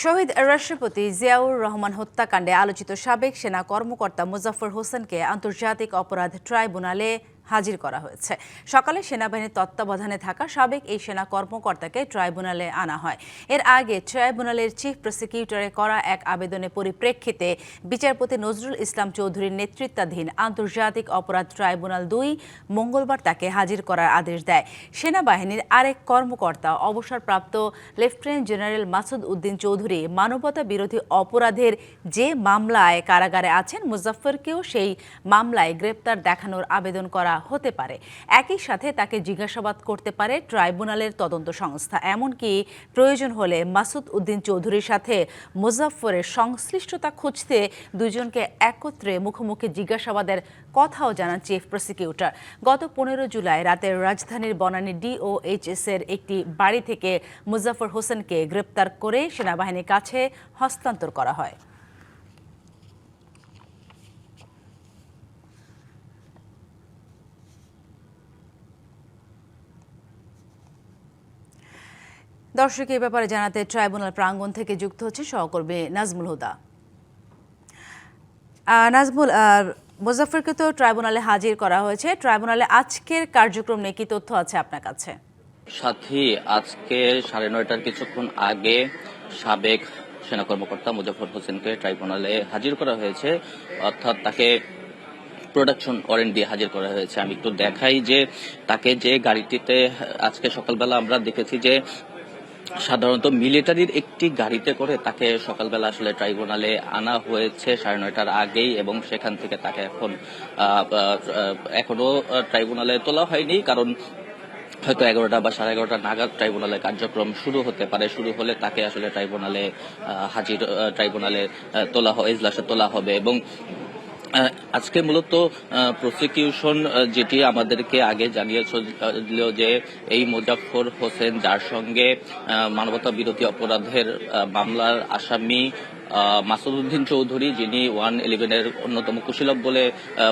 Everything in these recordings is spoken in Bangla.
শহীদ রাষ্ট্রপতি জিয়াউর রহমান হত্যাকাণ্ডে আলোচিত সাবেক সেনা কর্মকর্তা মোজাফফর হোসেনকে আন্তর্জাতিক অপরাধ ট্রাইব্যুনালে হাজির করা হয়েছে। সকালে সেনাবাহিনীর তত্ত্বাবধানে থাকা সাবেক এই সেনা কর্মকর্তাকে ট্রাইব্যুনালে আনা হয়। এর আগে ট্রাইব্যুনালের চিফ প্রসিকিউটরে করা এক আবেদনের পরিপ্রেক্ষিতে বিচারপতি নজরুল ইসলাম চৌধুরীর নেতৃত্বাধীন আন্তর্জাতিক অপরাধ ট্রাইব্যুনাল ২ মঙ্গলবার তাকে হাজির করার আদেশ দেয়। সেনাবাহিনীর আরেক কর্মকর্তা অবসরপ্রাপ্ত লেফটেন্যান্ট জেনারেল মাসুদ উদ্দিন চৌধুরী মানবতা বিরোধী অপরাধের যে মামলায় কারাগারে আছেন, মুজাফফরকেও সেই মামলায় গ্রেপ্তার দেখানোর আবেদন করা হতে পারে। একই সাথে তাকে জিজ্ঞাসাবাদ করতে পারে ট্রাইব্যুনালের তদন্ত সংস্থা। এমনকি প্রয়োজন হলে মাসুদ উদ্দিন চৌধুরীর সাথে মুজাফফরের সংশ্লিষ্টতা খুঁজতে দুজনকে একত্রে মুখোমুখি জিজ্ঞাসাবাদের কথাও জানান চিফ প্রসিকিউটর। গত 15 জুলাই রাতে রাজধানীর বনানী ডিওএইচএস এর একটি বাড়ি থেকে মুজাফফর হোসেনকে গ্রেপ্তার করে সেনাবাহিনীর কাছে হস্তান্তর করা হয়। দর্শক, এই ব্যাপারে জানাতে ট্রাইব্যুনাল প্রাঙ্গণ থেকে যুক্ত হচ্ছে সহকর্মী নাজমুল হুদা। নাজমুল, মুজাফফরকে তো ট্রাইব্যুনালে হাজির করা হয়েছে। ট্রাইব্যুনালে আজকের কার্যক্রম নিয়ে কি তথ্য আছে আপনার কাছে? সাথী, আজকে 9:30টার কিছুক্ষণ আগে সাবেক সেনা কর্মকর্তা মুজাফফর হোসেনকে ট্রাইব্যুনালে হাজির করা হয়েছে, অর্থাৎ তাকে প্রোডাকশন ওয়ারেন্ট দিয়ে হাজির করা হয়েছে। আমি একটু দেখাই যে তাকে যে গাড়িটিতে আজকে সকালবেলা আমরা দেখেছি যে সাধারণত মিলিটারির একটি গাড়িতে করে তাকে সকালবেলা আসলে ট্রাইব্যুনালে আনা হয়েছে 9:30টার আগেই, এবং সেখান থেকে তাকে এখনো ট্রাইব্যুনালে তোলা হয়নি, কারণ হয়তো 11টা বা 11:30 নাগাদ ট্রাইব্যুনালে কার্যক্রম শুরু হতে পারে। শুরু হলে তাকে আসলে ট্রাইব্যুনালে এজলাসে তোলা হবে। এবং আজকে মূলত প্রসিকিউশন যেটি আমাদেরকে আগে জানিয়েছিল যে এই মুজাফফর হোসেন, যার সঙ্গে মানবতা বিরোধী অপরাধের মামলার আসামি মাসুদ উদ্দিন চৌধুরী, যিনি 111-এর অন্যতম কুশীলব বলে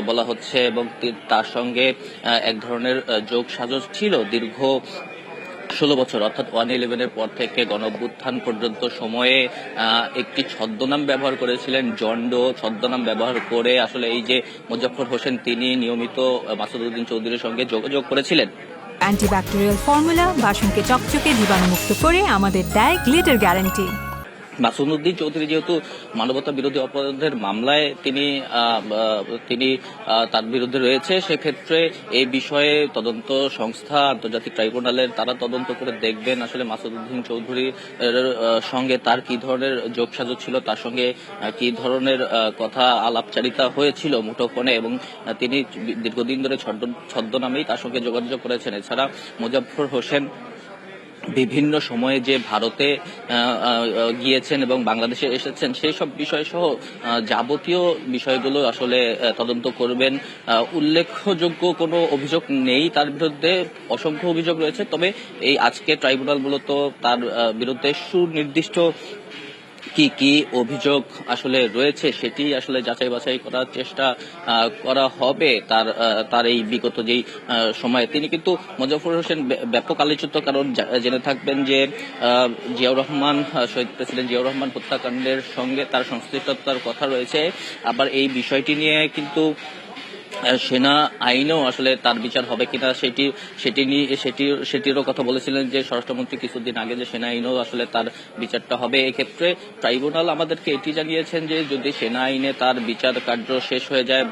বলা হচ্ছে, এবং তার সঙ্গে এক ধরনের যোগ সাজশ ছিল দীর্ঘ 16 বছর, অর্থাৎ 111-এর পর থেকে গণঅভ্যুত্থান পর্যন্ত সময়ে একটি ছদ্মনাম ব্যবহার করেছিলেন, জন্ডো ছদ্মনাম ব্যবহার করে আসলে এই যে মুজাফফর হোসেন, তিনি নিয়মিত মাসুদ উদ্দিন চৌধুরীর সঙ্গে যোগাযোগ করেছিলেন। অ্যান্টিব্যাকটেরিয়াল ফর্মুলা বাসনকে চকচকে জীবাণুমুক্ত করে আমাদের দেয় গ্লিটার গ্যারান্টি। মাসুদ উদ্দিন চৌধুরী যেহেতু মানবতা বিরোধী অপরাধের মামলায় তিনি তার বিরুদ্ধে রয়েছে, সেক্ষেত্রে এই বিষয়ে তদন্ত সংস্থা আন্তর্জাতিক ট্রাইব্যুনালের তারা তদন্ত করে দেখবেন আসলে মাসুদ উদ্দিন চৌধুরীর সঙ্গে তার কি ধরনের যোগসাজশ ছিল, তার সঙ্গে কি ধরনের কথা আলাপচারিতা হয়েছিল মুঠোফোনে, এবং তিনি দীর্ঘদিন ধরে ছদ্মনামেই তার সঙ্গে যোগাযোগ করেছেন। এছাড়া মুজাফফর হোসেন বিভিন্ন সময়ে যে ভারতে গিয়েছেন এবং বাংলাদেশে এসেছেন, সেই সব বিষয় সহ যাবতীয় বিষয়গুলো আসলে তদন্ত করবেন। উল্লেখযোগ্য কোনো অভিযোগ নেই তার বিরুদ্ধে, অসংখ্য অভিযোগ রয়েছে, তবে এই আজকে ট্রাইব্যুনাল মূলত তার বিরুদ্ধে সুনির্দিষ্ট কি কি অভিযোগ আসলে রয়েছে সেটি আসলে যাচাই বাছাই করার চেষ্টা করা হবে। তার এই বিগত যেই সময়ে তিনি কিন্তু মুজাফফর হোসেন ব্যাপক আলোচিত, কারণ জেনে থাকবেন যে শহীদ প্রেসিডেন্ট জিয়াউর রহমান হত্যাকাণ্ডের সঙ্গে তার সংশ্লিষ্টতার কথা রয়েছে। আবার এই বিষয়টি নিয়ে কিন্তু সেনা আইনেও আসলে তার বিচার হবে কিনা সেটিরও কথা বলেছিলেন যে স্বরাষ্ট্রমন্ত্রী কিছুদিন আগে, যে সেনা আইনেও আসলে তার বিচারটা হবে। এক্ষেত্রে ট্রাইব্যুনাল আমাদেরকে এটি জানিয়েছেন যে যদি সেনা আইনে তার বিচার কার্য শেষ হয়ে যায়,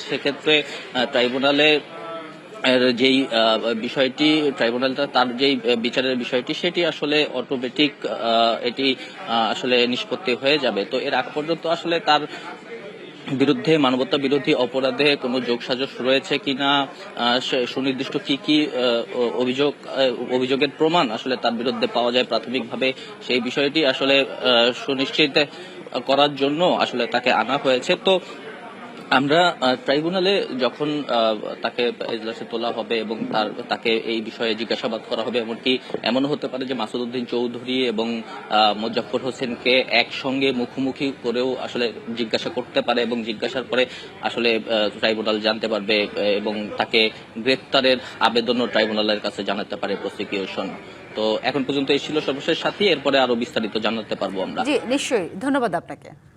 সেক্ষেত্রে ট্রাইব্যুনালে যেই বিষয়টি তার যেই বিচারের বিষয়টি সেটি আসলে অটোমেটিক এটি আসলে নিষ্পত্তি হয়ে যাবে। তো এর আগ পর্যন্ত আসলে তার বিরুদ্ধে মানবতা বিরোধী অপরাধে কোনো যোগসাজশ রয়েছে কিনা, সুনির্দিষ্ট কি কি অভিযোগের প্রমাণ আসলে তার বিরুদ্ধে পাওয়া যায় প্রাথমিকভাবে, সেই বিষয়টি আসলে সুনিশ্চিত করার জন্য আসলে তাকে আনা হয়েছে। তো আমরা ট্রাইব্যুনালে যখন তাকে এজলাসে তোলা হবে এবং তাকে এই বিষয়ে জিজ্ঞাসাবাদ করা হবে, এমনকি এমনও হতে পারে যে মাসুদ উদ্দিন চৌধুরী এবং মুজাফফর হোসেনকে একসঙ্গে মুখোমুখি করেও আসলে জিজ্ঞাসা করতে পারে, এবং জিজ্ঞাসার পরে আসলে ট্রাইব্যুনাল জানতে পারবে এবং তাকে গ্রেপ্তারের আবেদনও ট্রাইব্যুনালের কাছে জানাতে পারে প্রসিকিউশন। তো তো এখন পর্যন্ত এই ছিল সর্বশেষ সাথী, এরপরে আরো বিস্তারিত জানাতে পারবো আমরা। জি নিশ্চয়ই, ধন্যবাদ আপনাকে।